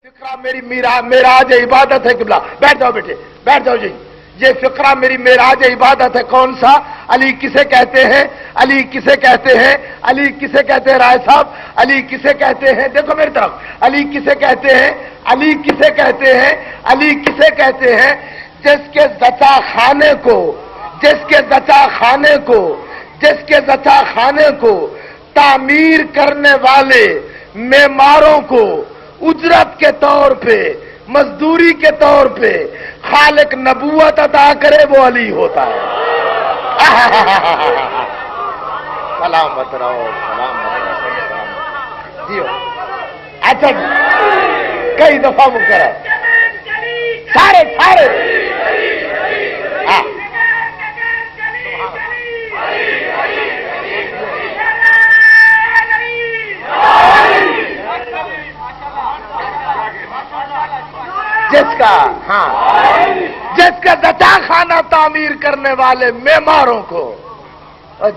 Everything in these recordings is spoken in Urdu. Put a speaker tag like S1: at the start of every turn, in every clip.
S1: فقرہ میری معراج عبادت ہے قبلہ. بیٹھ جاؤ بیٹے, بیٹھ جاؤ جی. یہ فقرہ میری معراج عبادت ہے. کون سا علی کسے کہتے ہیں؟ علی کسے کہتے ہیں؟ علی کسے کہتے ہیں رائے صاحب؟ علی کسے کہتے ہیں؟ دیکھو میری طرف. علی کسے کہتے ہیں؟ علی کسے کہتے ہیں؟ علی کسے کہتے ہیں؟ جس کے زچا خانے کو, جس کے زچا خانے کو, جس کے زچا خانے کو تعمیر کرنے والے معماروں کو اجرت کے طور پہ, مزدوری کے طور پہ خالق نبوت عطا کرے وہ علی ہوتا ہے. سلامت رہو, سلامت رہو جیو. اچھا کئی دفعہ مکرر سارے سارے جس کا, ہاں جس کا زچا خانہ تعمیر کرنے والے معماروں کو,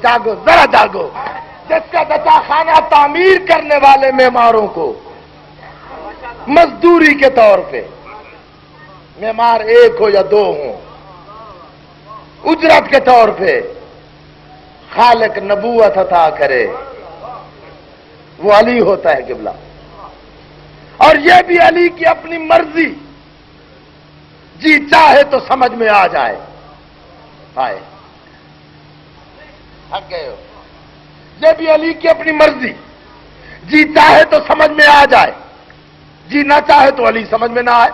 S1: جاگو ذرا جاگو, جس کا زچا خانہ تعمیر کرنے والے معماروں کو مزدوری کے طور پہ, معمار ایک ہو یا دو ہوں, اجرت کے طور پہ خالق نبوت عطا کرے وہ علی ہوتا ہے قبلہ. اور یہ بھی علی کی اپنی مرضی, جی چاہے تو سمجھ میں آ جائے. آئے تھک گئے ہو. یہ بھی علی کی اپنی مرضی, جی چاہے تو سمجھ میں آ جائے, جی نہ چاہے تو علی سمجھ میں نہ آئے.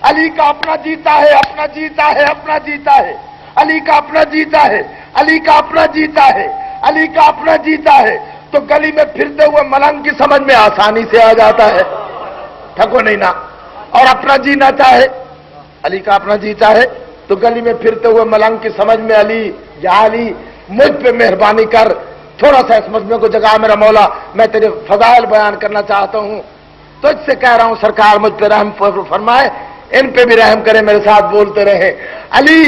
S1: علی کا اپنا جیتا ہے, اپنا جیتا ہے, اپنا جیتا ہے. علی کا اپنا جیتا ہے, علی کا اپنا جیتا ہے, علی کا اپنا جیتا ہے. تو گلی میں پھرتے ہوئے ملنگ کی سمجھ میں آسانی سے آ جاتا ہے. تھکو نہیں نا. اور اپنا جینا چاہے, علی کا اپنا جیتا ہے تو گلی میں پھرتے ہوئے ملنگ کی سمجھ میں علی, یا علی مجھ پہ مہربانی کر, تھوڑا سا اس مجمع کو جگہ میرا مولا, میں تیرے فضائل بیان کرنا چاہتا ہوں. تو اس سے کہہ رہا ہوں سرکار مجھ پہ رحم فرمائے, ان پہ بھی رحم کرے, میرے ساتھ بولتے رہے. علی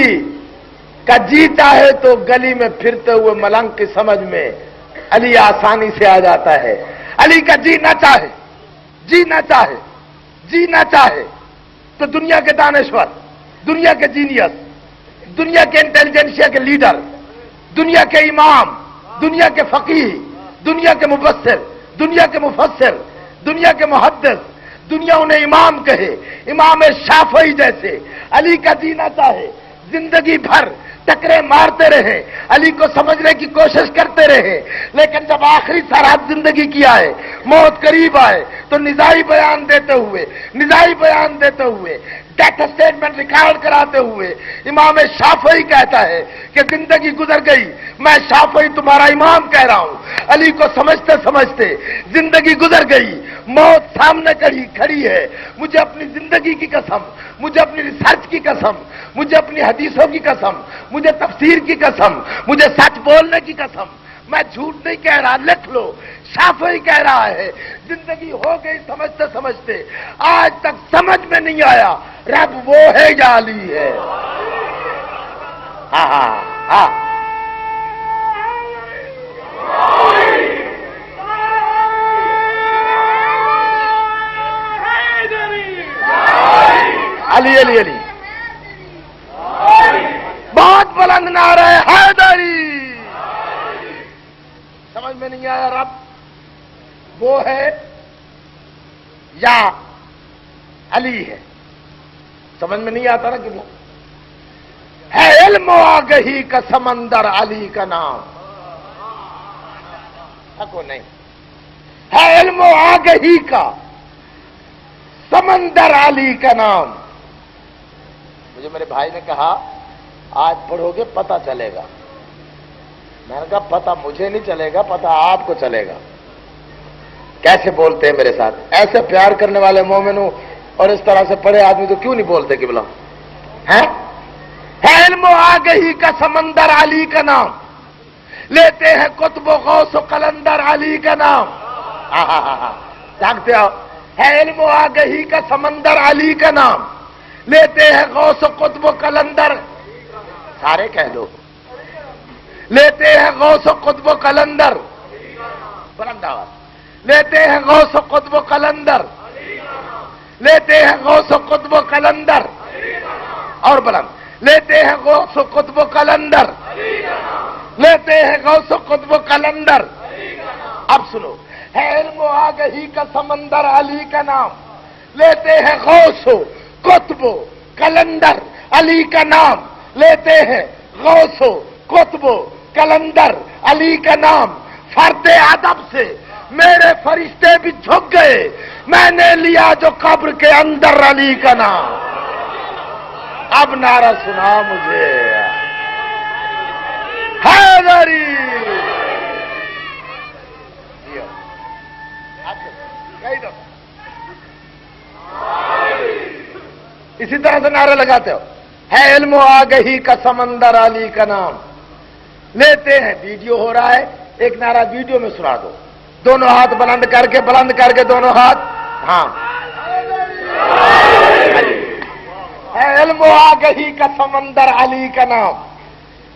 S1: کا جیتا ہے تو گلی میں پھرتے ہوئے ملنگ کی سمجھ میں علی آسانی سے آ جاتا ہے. علی کا جینا چاہے, جینا چاہے, جینا چاہے تو دنیا کے دانشور, دنیا کے جینیس, دنیا کے انٹیلیجنسیا کے لیڈر, دنیا کے امام, دنیا کے فقیہ, دنیا کے مبصر, دنیا کے مفسر, دنیا کے محدث, دنیا انہیں امام کہے, امام شافعی جیسے. علی کا جینا چاہے زندگی بھر ٹکرے مارتے رہے, علی کو سمجھنے کی کوشش کرتے رہے, لیکن جب آخری سرحد زندگی کی آئے, موت قریب آئے, تو نزاعی بیان دیتے ہوئے, نزاعی بیان دیتے ہوئے, ڈیتھ اسٹیٹمنٹ ریکارڈ کراتے ہوئے امام شافعی کہتا ہے کہ زندگی گزر گئی, میں شافعی تمہارا امام کہہ رہا ہوں. علی کو سمجھتے سمجھتے زندگی گزر گئی, موت سامنے کھڑی ہے. مجھے اپنی زندگی کی قسم, مجھے اپنی ریسرچ کی قسم, مجھے اپنی حدیثوں کی قسم, مجھے تفسیر کی قسم, مجھے سچ بولنے کی قسم, میں جھوٹ نہیں کہہ رہا, لکھ لو. شافعی کہہ رہا ہے زندگی ہو گئی سمجھتے سمجھتے, آج تک سمجھ میں نہیں آیا رب وہ ہے یا علی ہے. ہاں ہاں ہاں, علی علی علی, بہت بلند نعرہ ہے حیدری. سمجھ میں نہیں آیا رب وہ ہے یا علی ہے, سمجھ میں نہیں آتا نا. کہ ہے علم و آگہی کا سمندر علی کا نام, کو نہیں ہے علم و آگہی کا سمندر علی کا نام. مجھے میرے بھائی نے کہا آج پڑھو گے پتہ چلے گا. میں نے کہا پتہ مجھے نہیں چلے گا, پتہ آپ کو چلے گا. کیسے بولتے ہیں میرے ساتھ, ایسے پیار کرنے والے مومنوں اور اس طرح سے پڑھے آدمی تو کیوں نہیں بولتے کہ بلا ہے علم و آگہی کا سمندر علی کا نام, لیتے ہیں قطب و غوث و قلندر علی کا نام. جانتے ہو ہے علم و آگہی کا سمندر علی کا نام, لیتے ہیں غوث و قطب و قلندر, سارے کہہ دو, لیتے ہیں غوث و قطب و قلندر, بلند آواز, لیتے ہیں غوث و قطب و قلندر, لیتے ہیں غوث و قطب و قلندر اور بلند، لیتے ہیں غوث و قطب و قلندر، لیتے ہیں غوث و قطب و قلندر۔ اب سنو، ہے علم و آگہی کا سمندر علی کا نام، لیتے ہیں غوث و قطب و قلندر علی کا نام، لیتے ہیں غوث و قطب و قلندر علی کا نام۔ فرد ادب سے میرے فرشتے بھی جھک گئے، میں نے لیا جو قبر کے اندر علی کا نام۔ اب نعرہ سنا مجھے حیدری۔ اسی طرح سے نعرہ لگاتے ہو، ہے علم و آگہی کا سمندر علی کا نام، لیتے ہیں۔ ویڈیو ہو رہا ہے، ایک نعرہ ویڈیو میں سنا دو، دونوں ہاتھ بلند کر کے دونوں ہاتھ، ہاں۔ ہے علم و آگہی کا سمندر علی کا نام،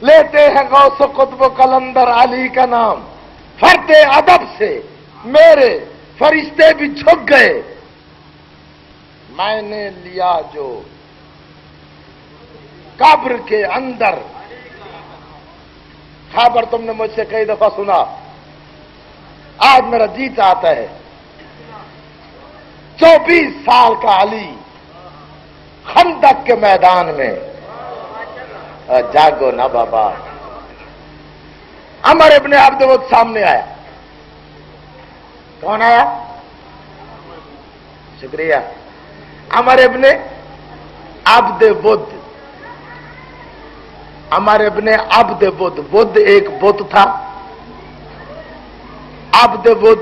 S1: لیتے ہیں غوث و قطب و قلندر علی کا نام۔ فرد ادب سے میرے فرشتے بھی جھک گئے، میں نے لیا جو قبر کے اندر۔ خبر تم نے مجھ سے کئی دفعہ سنا، آج میرا جی چاہتا ہے 24 سال کا علی خندق کے میدان میں، جاگو نا بابا۔ عمر ابن عبد ود سامنے آیا۔ کون آیا؟ شکریہ۔ عمر ابن عبد ود، عمر ابن عبد ود، بدھ ایک بت تھا، عبد ود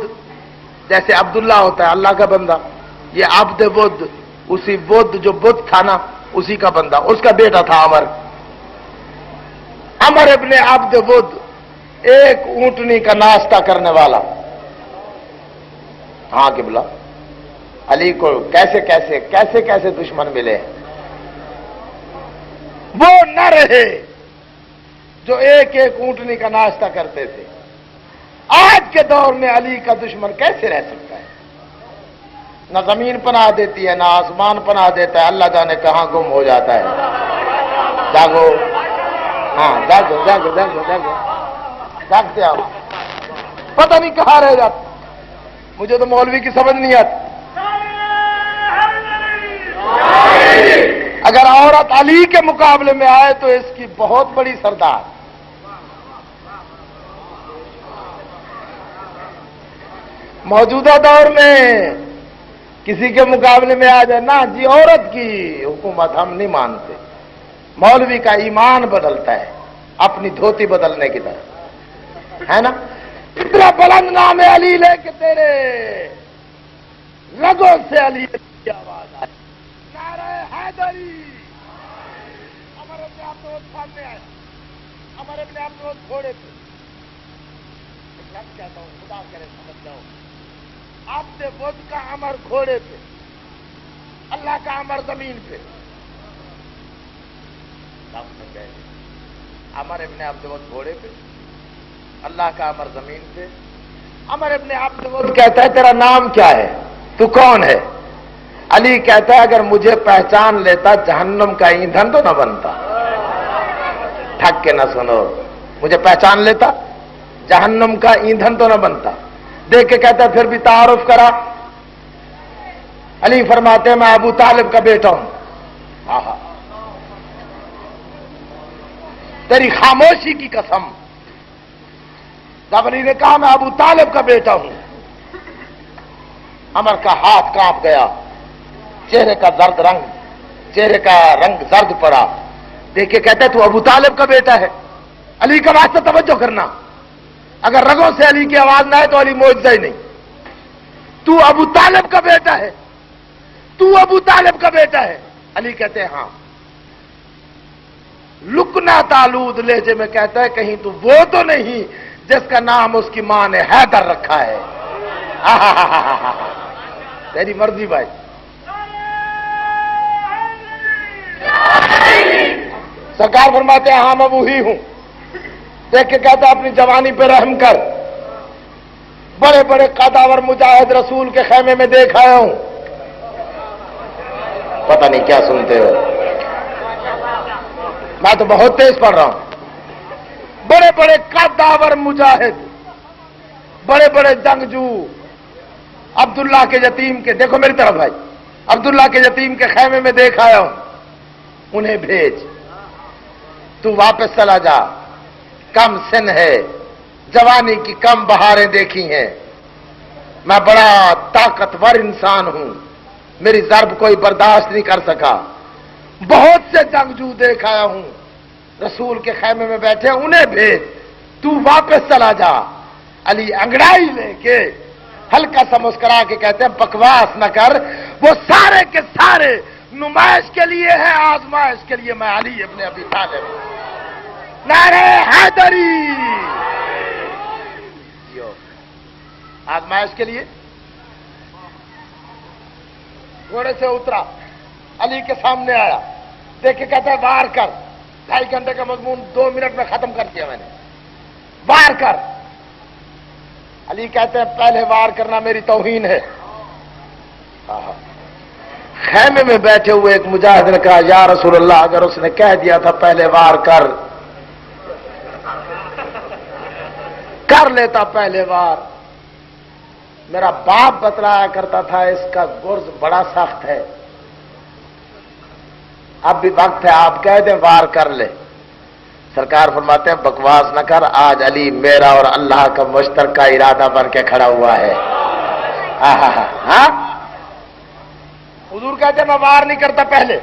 S1: جیسے عبداللہ ہوتا ہے اللہ کا بندہ، یہ عبد ود اسی بدھ جو بت تھا نا اسی کا بندہ، اس کا بیٹا تھا عمر۔ عمر ابن عبد ود ایک اونٹنی کا ناشتہ کرنے والا۔ ہاں قبلہ، علی کو کیسے کیسے دشمن ملے، وہ نہ رہے جو ایک اونٹنی کا ناشتہ کرتے تھے۔ آج کے دور میں علی کا دشمن کیسے رہ سکتا ہے؟ نہ زمین پناہ دیتی ہے، نہ آسمان پناہ دیتا ہے، اللہ جانے کہاں گم ہو جاتا ہے۔ جاگو، ہاں جاگو جاگو جاگو جاگو، جاگتے آؤ، پتہ نہیں کہاں رہ جاتا۔ مجھے تو مولوی کی سمجھ نہیں آتی۔ اگر عورت علی کے مقابلے میں آئے تو اس کی بہت بڑی سردار۔ موجودہ دور میں کسی کے مقابلے میں آ جائے نا جی، عورت کی حکومت ہم نہیں مانتے۔ مولوی کا ایمان بدلتا ہے اپنی دھوتی بدلنے کی طرح، ہے نا؟ اتنا بلند نام علی لے کے تیرے رگوں سے علی کی آواز آئی، نعرہ حیدری۔ عمر ابن عبد ود سامنے آیا، عمر ابن عبد ود گھوڑے پہ، کہتا ہوں خدا کرے سمجھ جاؤ، عبد ود کا عمر گھوڑے پہ، اللہ کا عمر زمین پہ۔ عمر ابن عبد ود گھوڑے پہ، اللہ کا عمر زمین پہ۔ عمر ابن عبد ود کہتا ہے تیرا نام کیا ہے، تو کون ہے؟ علی کہتا ہے اگر مجھے پہچان لیتا جہنم کا ایندھن تو نہ بنتا۔ ٹھک کے نہ سنو، مجھے پہچان لیتا جہنم کا ایندھن تو نہ بنتا۔ دیکھ کے کہتا ہے پھر بھی تعارف کرا۔ علی فرماتے ہیں میں ابو طالب کا بیٹا ہوں۔ آہا، تیری خاموشی کی قسم، جب علی نے کہا میں ابو طالب کا بیٹا ہوں، عمر کا ہاتھ کانپ گیا، چہرے کا رنگ زرد پڑا۔ دیکھ کے کہتا ہے تو ابو طالب کا بیٹا ہے؟ علی کا واسطہ توجہ کرنا، اگر رگوں سے علی کی آواز نہ آئے تو علی معجزہ ہی نہیں۔ تو ابو طالب کا بیٹا ہے؟ تو ابو طالب کا بیٹا ہے؟ علی کہتے ہیں ہاں۔ لکنا تالود لہجے میں کہتا ہے کہیں تو وہ تو نہیں جس کا نام اس کی ماں نے حیدر رکھا ہے؟ تیری مرضی بھائی۔ سرکار فرماتے ہیں ہاں میں وہی ہوں۔ دیکھ کے کہتا اپنی جوانی پہ رحم کر، بڑے بڑے قداور مجاہد رسول کے خیمے میں دیکھ آیا ہوں، پتہ نہیں کیا سنتے ہو. میں تو بہت تیز پڑھ رہا ہوں. بڑے بڑے قداور مجاہد، بڑے بڑے جنگجو، عبداللہ کے یتیم کے، دیکھو میری طرف بھائی، عبداللہ کے یتیم کے خیمے میں دیکھ آیا ہوں، انہیں بھیج، تو واپس چلا جا، کم سن ہے، جوانی کی کم بہاریں دیکھی ہیں، میں بڑا طاقتور انسان ہوں، میری ضرب کوئی برداشت نہیں کر سکا. بہت سے جنگجو دیکھ آیا ہوں، رسول کے خیمے میں بیٹھے، انہیں بھیج، تو واپس چلا جا. علی انگڑائی لے کے ہلکا سا مسکرا کے کہتے ہیں بکواس نہ کر، وہ سارے کے سارے نمائش کے لیے ہیں، آزمائش کے لیے میں علی ابن ابی طالب. نعرہ حیدری، آزمائش کے لیے. گھوڑے سے اترا، علی کے سامنے آیا، دیکھ کے کہتا ہے وار کر. 2.5 گھنٹے کا مضمون 2 منٹ میں ختم کر دیا میں نے. وار کر. علی کہتے ہیں پہلے وار کرنا میری توہین ہے. خیمے میں بیٹھے ہوئے ایک مجاہد نے کہا یا رسول اللہ، اگر اس نے کہہ دیا تھا پہلے وار کر لیتا پہلے وار. میرا باپ بتلایا کرتا تھا اس کا گرز بڑا سخت ہے. اب بھی وقت ہے، آپ کہہ دیں وار کر لے. سرکار فرماتے ہیں بکواس نہ کر، آج علی میرا اور اللہ کا مشترکہ ارادہ بن کے کھڑا ہوا ہے. ہاں حضور کہتے ہیں میں وار نہیں کرتا پہلے.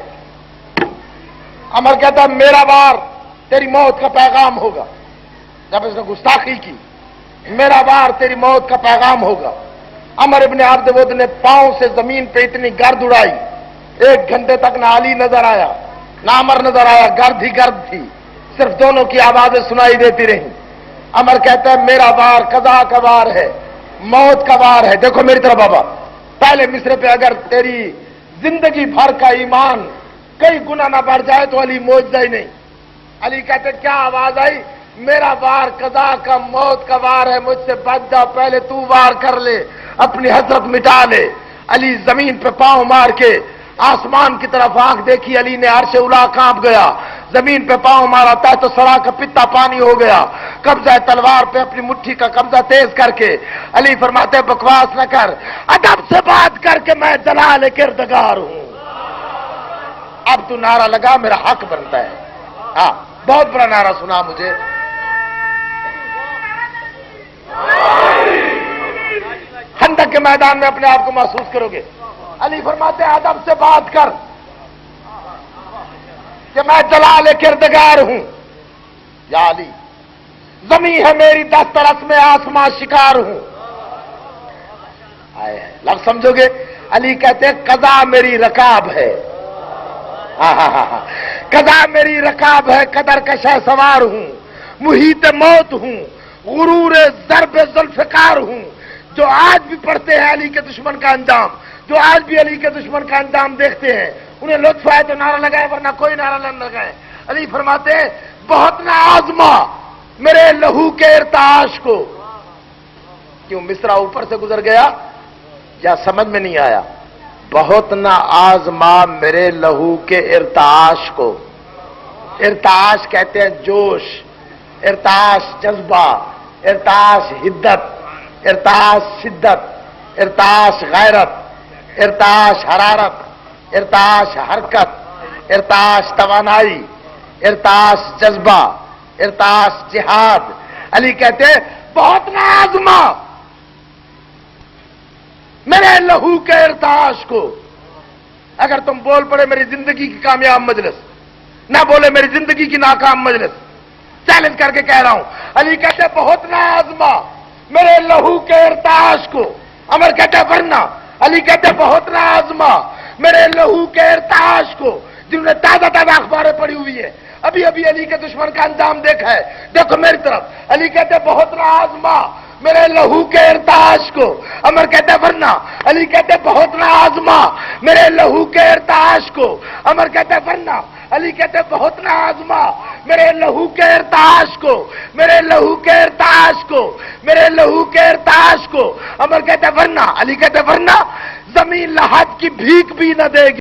S1: عمر کہتا ہے میرا وار تیری موت کا پیغام ہوگا. جب اس نے گستاخی کی، میرا وار تیری موت کا پیغام ہوگا. عمر ابن عبد ود نے پاؤں سے زمین پہ اتنی گرد اڑائی، 1 گھنٹے تک نہ علی نظر آیا نہ عمر نظر آیا، گرد ہی گرد تھی، صرف دونوں کی آوازیں سنائی دیتی رہیں. عمر کہتا ہے میرا وار قضا کا وار ہے، موت کا وار ہے. دیکھو میری طرف بابا، پہلے مصرے پہ اگر تیری زندگی بھر کا ایمان کئی گنا نہ بڑھ جائے تو علی معجزہ ہی نہیں. علی کہتے کیا آواز آئی؟ میرا وار قضا کا موت کا وار ہے، مجھ سے بچ جا، پہلے تو وار کر لے، اپنی حسرت مٹا لے. علی زمین پہ پاؤں مار کے آسمان کی طرف آنکھ دیکھی، علی نے عرش اولا کانپ گیا. زمین پہ پاؤں مارا تحت سرا کا پتا پانی ہو گیا. قبضہ تلوار پہ اپنی مٹھی کا قبضہ تیز کر کے علی فرماتے بکواس نہ کر، ادب سے بات کر کے میں جلال کردگار ہوں. اب تو نعرہ لگا، میرا حق بنتا ہے. ہاں بہت بڑا نعرہ سنا مجھے. خندق کے میدان میں اپنے آپ کو محسوس کرو گے. علی فرماتے ہیں ادب سے بات کر کہ میں جلال کردگار ہوں. یا علی زمین ہے میری دسترس میں آسمان شکار ہوں. لفظ سمجھو گے؟ علی کہتے ہیں قضا میری رکاب ہے. قضا میری رکاب ہے، قدر کا شہ سوار ہوں، محیط موت ہوں، غرور ضرب ذوالفقار ہوں. جو آج بھی پڑھتے ہیں علی کے دشمن کا انجام، جو آج بھی علی کے دشمن کا انجام دیکھتے ہیں، انہیں لطف آئے تو نعرہ لگائے، ورنہ کوئی نعرہ نہ لگائے. علی فرماتے ہیں بہت نہ آزما میرے لہو کے ارتعاش کو. کیوں مصرع اوپر سے گزر گیا یا سمجھ میں نہیں آیا؟ بہت نہ آزما میرے لہو کے ارتعاش کو. ارتعاش کہتے ہیں جوش، ارتعاش جذبہ، ارتعاش حدت، ارتعاش شدت، ارتعاش غیرت، ارتعاش حرارت، ارتعاش حرکت، ارتعاش توانائی، ارتعاش جذبہ، ارتعاش جہاد. علی کہتے ہیں بہت نہ آزما میرے لہو کے ارتعاش کو. اگر تم بول پڑے میری زندگی کی کامیاب مجلس، نہ بولے میری زندگی کی ناکام مجلس، چیلنج کر کے کہہ رہا ہوں. علی کہتے ہیں بہت نہ آزما میرے لہو کے ارتعاش کو. عمر کہتے ہیں ورنہ. علی کہتے ہیں بہت نہ آزما میرے لہو کے ارتعاش کو. جنہوں نے تازہ اخباریں پڑھی ہوئی ہیں، ابھی علی کے دشمن کا انجام دیکھا ہے. دیکھو میری طرف. علی کہتے ہیں بہت نہ آزما میرے لہو کے ارتعاش کو. عمر کہتے ہیں ورنہ. علی کہتے ہیں بہت نہ آزما میرے لہو کے ارتعاش کو. عمر کہتے ہیں ورنہ. علی کہتے ہیں بہت نہ آزما میرے لہو کے ارتعاش کو، میرے لہو کے ارتعاش کو، میرے لہو کے ارتعاش کو. عمر کہتے ہیں ورنہ. علی کہتے ہیں ورنہ زمین لحد کی بھیک بھی نہ دے گی.